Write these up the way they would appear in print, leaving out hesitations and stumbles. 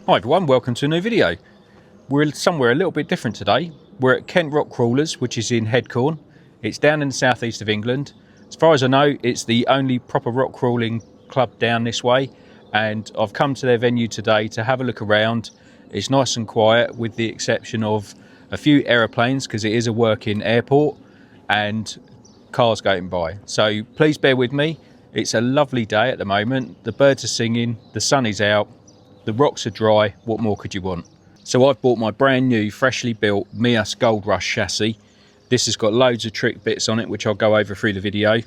Hi everyone, welcome to a new video. We're somewhere a little bit different today. We're at Kent Rock Crawlers, which is in Headcorn. It's down in the southeast of England. As far as I know, it's the only proper rock crawling club down this way, and I've come to their venue today to have a look around. It's nice and quiet with the exception of a few aeroplanes because it is a working airport and cars going by. So please bear with me. It's a lovely day at the moment. The birds are singing, the sun is out, the rocks are dry. What more could you want? So I've bought my brand new freshly built Meus Gold Rush chassis. This has got loads of trick bits on it which I'll go over through the video.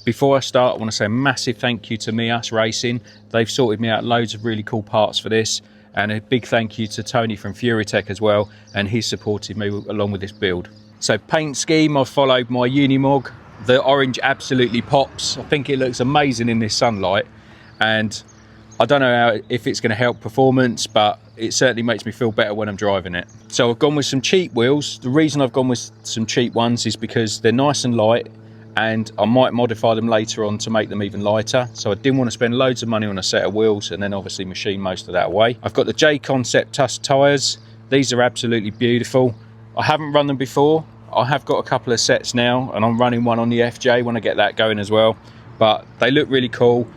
Before I start, I want to say a massive thank you to Meus Racing. They've sorted me out loads of really cool parts for this, and a big thank you to Tony from Furitek as well, and he's supported me along with this build. So paint scheme, I've followed my Unimog. The orange absolutely pops. I think it looks amazing in this sunlight, and I don't know if it's going to help performance, but it certainly makes me feel better when I'm driving it. So I've gone with some cheap wheels. The reason I've gone with some cheap ones is because they're nice and light, and I might modify them later on to make them even lighter. So I didn't want to spend loads of money on a set of wheels and then obviously machine most of that away. I've got the J Concept Tusk tyres. These are absolutely beautiful. I haven't run them before. I have got a couple of sets now, and I'm running one on the FJ when I get that going as well. But they look really cool.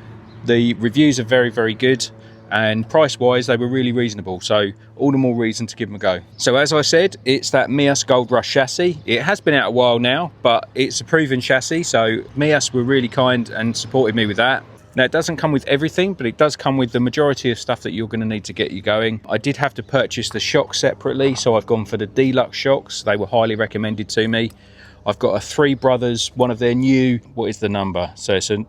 The reviews are very, very good, and price-wise they were really reasonable, so all the more reason to give them a go. So as I said, it's that Meus Gold Rush chassis. It has been out a while now, but it's a proven chassis, so Meus were really kind and supported me with that. Now, it doesn't come with everything, but it does come with the majority of stuff that you're going to need to get you going. I did have to purchase the shocks separately, so I've gone for the deluxe shocks. They were highly recommended to me. I've got a 3Brothers, one of their new, what is the number? So it's a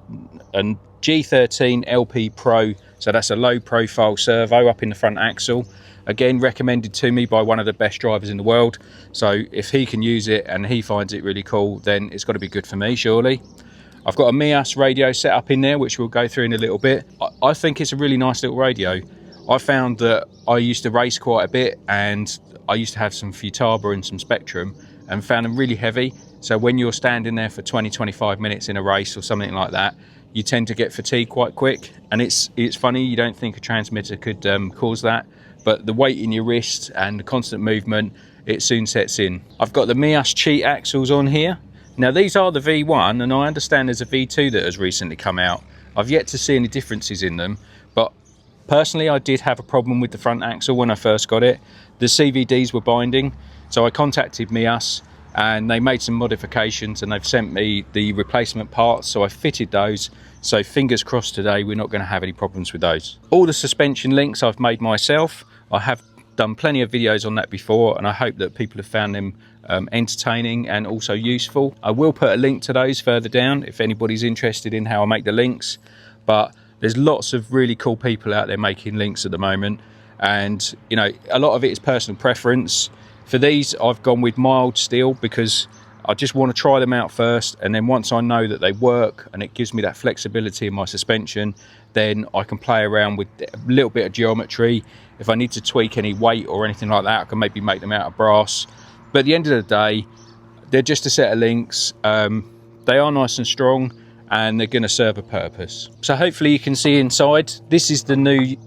G13 LP Pro, so that's a low profile servo up in the front axle. Again, recommended to me by one of the best drivers in the world, so if he can use it and he finds it really cool, then it's got to be good for me, surely. I've got a Meus radio set up in there, which we'll go through in a little bit. I think it's a really nice little radio. I found that I used to race quite a bit, and I used to have some Futaba and some Spectrum, and found them really heavy. So when you're standing there for 20-25 minutes in a race or something like that, you tend to get fatigued quite quick. And it's funny, you don't think a transmitter could cause that, but the weight in your wrist and the constant movement, it soon sets in. I've got the Meus Cheat axles on here. Now these are the V1, and I understand there's a V2 that has recently come out. I've yet to see any differences in them, but personally I did have a problem with the front axle when I first got it. The CVDs were binding, so I contacted Meus and they made some modifications, and they've sent me the replacement parts, so I fitted those. So fingers crossed today we're not going to have any problems with those. All the suspension links I've made myself. I have done plenty of videos on that before, and I hope that people have found them entertaining and also useful. I will put a link to those further down if anybody's interested in how I make the links, but there's lots of really cool people out there making links at the moment, and you know, a lot of it is personal preference. For these, I've gone with mild steel because I just want to try them out first, and then once I know that they work and it gives me that flexibility in my suspension, then I can play around with a little bit of geometry. If I need to tweak any weight or anything like that, I can maybe make them out of brass. But at the end of the day, they're just a set of links. They are nice and strong, and they're going to serve a purpose. So hopefully you can see inside. This is the new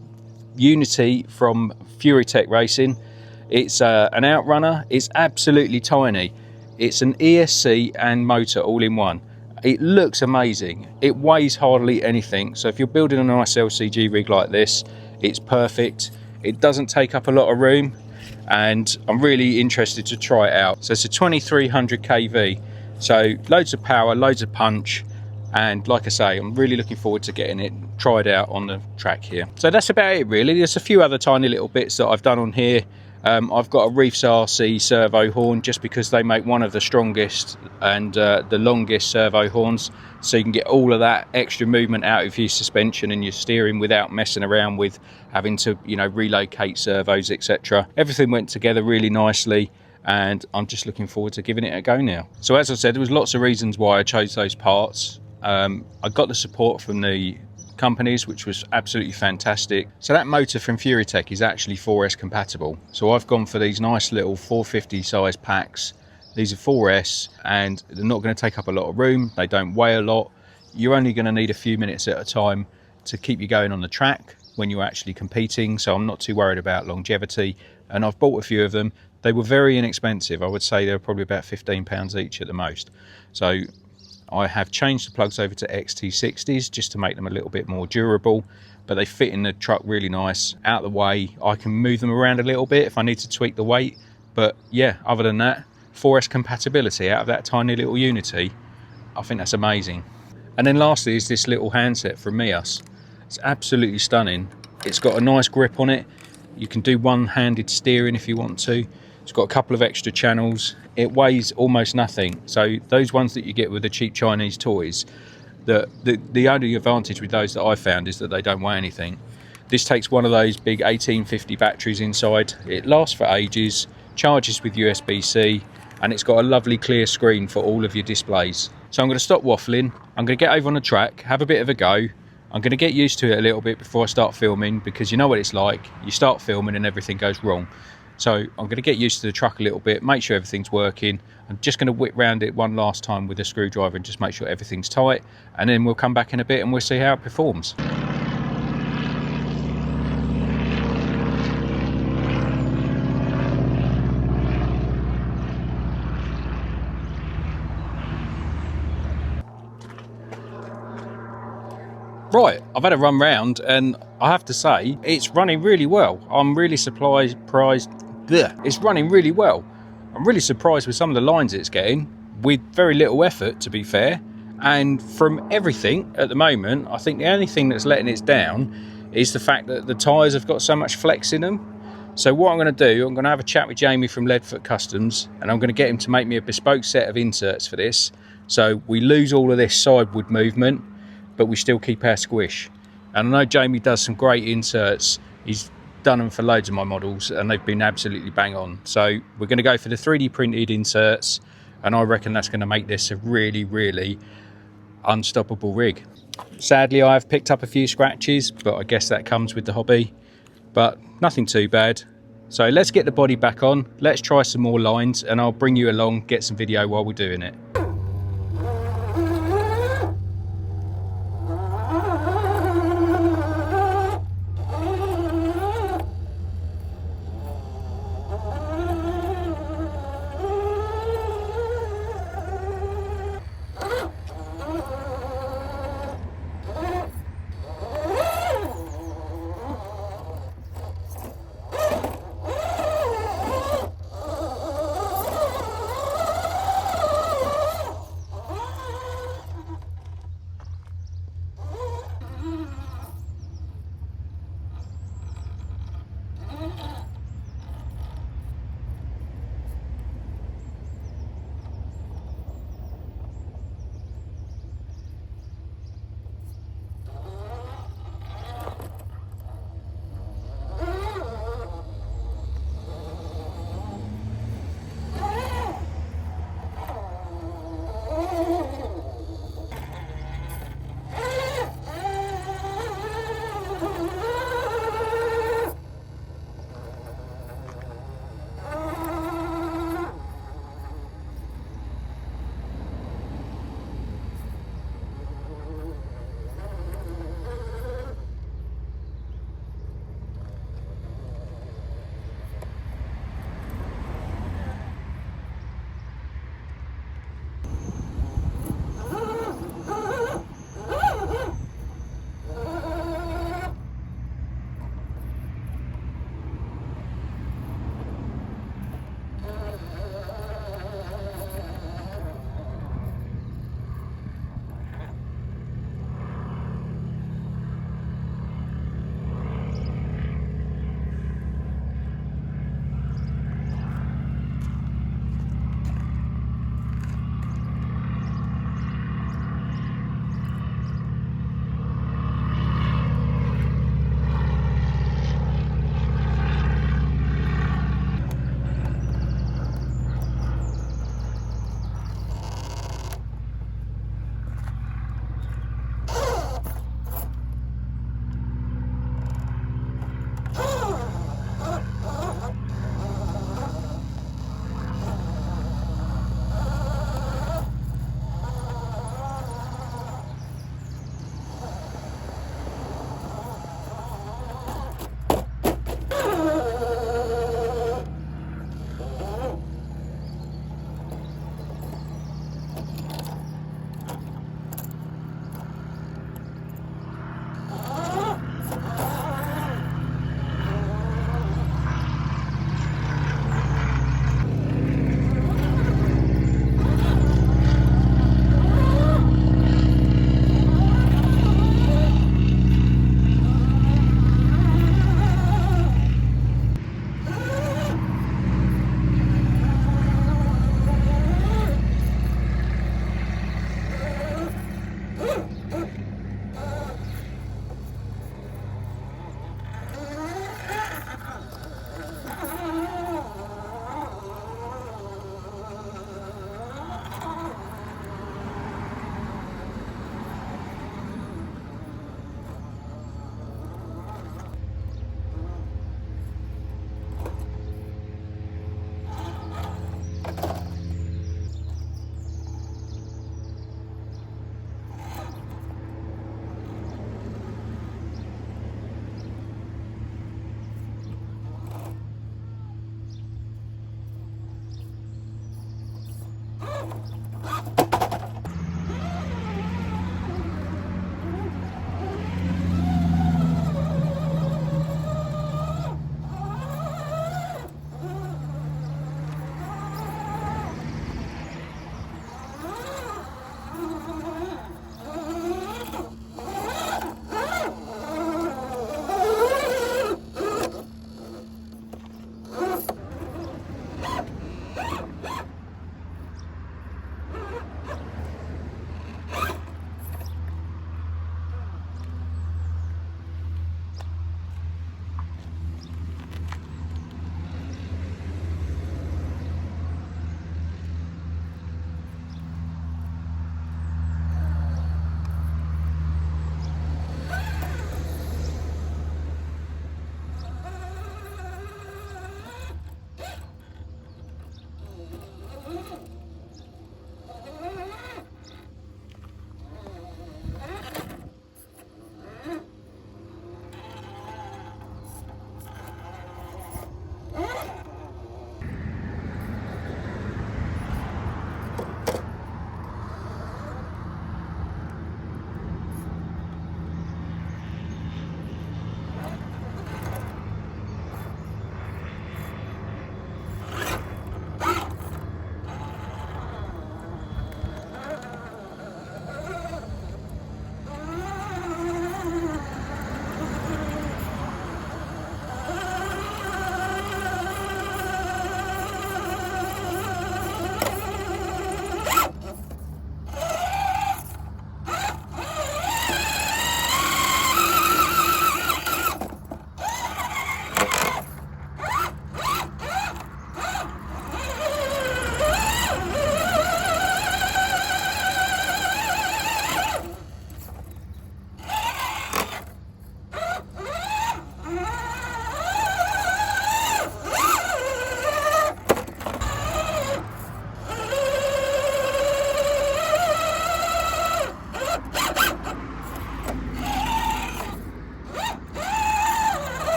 Unity from Furitek Racing. It's an outrunner. It's absolutely tiny. It's an ESC and motor all in one. It looks amazing. It weighs hardly anything, so if you're building a nice LCG rig like this, it's perfect. It doesn't take up a lot of room, and I'm really interested to try it out. So it's a 2300 kV, so loads of power, loads of punch, and like I say, I'm really looking forward to getting it tried out on the track here. So that's about it really. There's a few other tiny little bits that I've done on here. I've got a Reefs RC servo horn just because they make one of the strongest and the longest servo horns, so you can get all of that extra movement out of your suspension and your steering without messing around with having to, you know, relocate servos, etc. Everything went together really nicely, and I'm just looking forward to giving it a go now. So as I said, there was lots of reasons why I chose those parts. I got the support from the companies, which was absolutely fantastic. So that motor from Furitek is actually 4S compatible, so I've gone for these nice little 450 size packs. These are 4S, and they're not going to take up a lot of room. They don't weigh a lot. You're only going to need a few minutes at a time to keep you going on the track. when you're actually competing, so I'm not too worried about longevity. And I've bought a few of them. They were very inexpensive. I would say they were probably about £15 each at the most. So I have changed the plugs over to XT60s just to make them a little bit more durable, but they fit in the truck really nice. Out of the way, I can move them around a little bit if I need to tweak the weight. But yeah, other than that, 4S compatibility out of that tiny little Unity, I think that's amazing. And then lastly is this little handset from Meus. It's absolutely stunning. It's got a nice grip on it. You can do one-handed steering if you want to. It's got a couple of extra channels. It weighs almost nothing. So those ones that you get with the cheap Chinese toys, the only advantage with those that I found is that they don't weigh anything. This takes one of those big 1850 batteries inside. It lasts for ages, charges with USB-C, and it's got a lovely clear screen for all of your displays. So I'm going to stop waffling. I'm going to get over on the track, have a bit of a go. I'm going to get used to it a little bit before I start filming, because you know what it's like. You start filming and everything goes wrong. So I'm going to get used to the truck a little bit, make sure everything's working. I'm just going to whip round it one last time with a screwdriver and just make sure everything's tight. And then we'll come back in a bit and we'll see how it performs. Right, I've had a run round and I have to say it's running really well. I'm really surprised. It's running really well. I'm really surprised with some of the lines it's getting with very little effort, to be fair. And from everything at the moment, I think the only thing that's letting it down is the fact that the tyres have got so much flex in them. So what I'm going to do, I'm going to have a chat with Jamie from Leadfoot Customs, and I'm going to get him to make me a bespoke set of inserts for this. So we lose all of this sideward movement, but we still keep our squish. And I know Jamie does some great inserts. He's done them for loads of my models and they've been absolutely bang on. So we're going to go for the 3D printed inserts, and I reckon that's going to make this a really, really unstoppable rig. Sadly, I have picked up a few scratches, but I guess that comes with the hobby, but nothing too bad. So let's get the body back on, let's try some more lines, and I'll bring you along, get some video while we're doing it.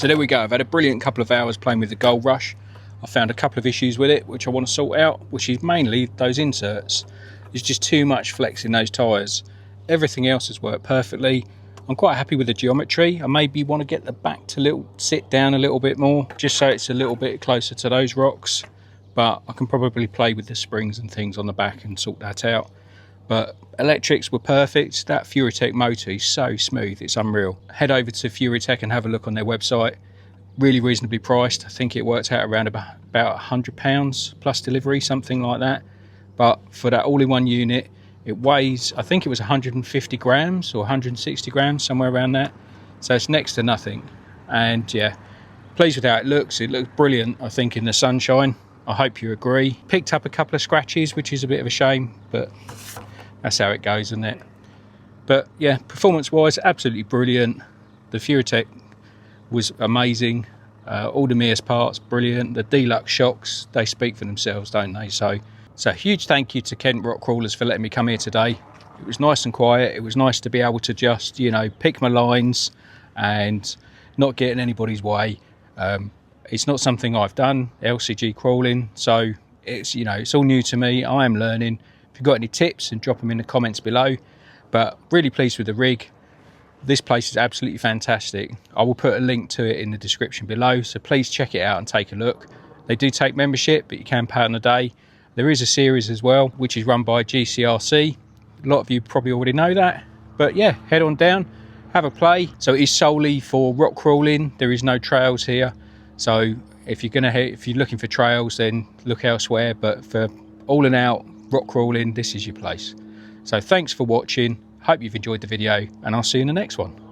So there we go. I've had a brilliant couple of hours playing with the Gold Rush. I found a couple of issues with it which I want to sort out, which is mainly those inserts. There's just too much flex in those tyres. Everything else has worked perfectly. I'm quite happy with the geometry. I maybe want to get the back to sit down a little bit more, just so it's a little bit closer to those rocks. But I can probably play with the springs and things on the back and sort that out. But electrics were perfect. That Furitek motor is so smooth, it's unreal. Head over to Furitek and have a look on their website. Really reasonably priced. I think it worked out around about £100 plus delivery, something like that. But for that all-in-one unit, it weighs, I think it was 150 grams or 160 grams, somewhere around that. So it's next to nothing. And yeah, pleased with how it looks. It looks brilliant, I think, in the sunshine. I hope you agree. Picked up a couple of scratches, which is a bit of a shame, but that's how it goes, isn't it? But yeah, performance-wise, absolutely brilliant. The Furitek was amazing. All the Meus parts, brilliant. The deluxe shocks, they speak for themselves, don't they? So huge thank you to Kent Rock Crawlers for letting me come here today. It was nice and quiet. It was nice to be able to just, you know, pick my lines and not get in anybody's way. It's not something I've done, LCG crawling, so it's, you know, it's all new to me. I am learning. If you've got any tips, then drop them in the comments below. But really pleased with the rig. This place is absolutely fantastic. I will put a link to it in the description below, so please check it out and take a look. They do take membership, but you can pay on a day. There is a series as well, which is run by GCRC. A lot of you probably already know that. But yeah, head on down, have a play. So it is solely for rock crawling. There is no trails here. So if you're looking for trails, then look elsewhere. But for all and out rock crawling, this is your place. So thanks for watching. Hope you've enjoyed the video, and I'll see you in the next one.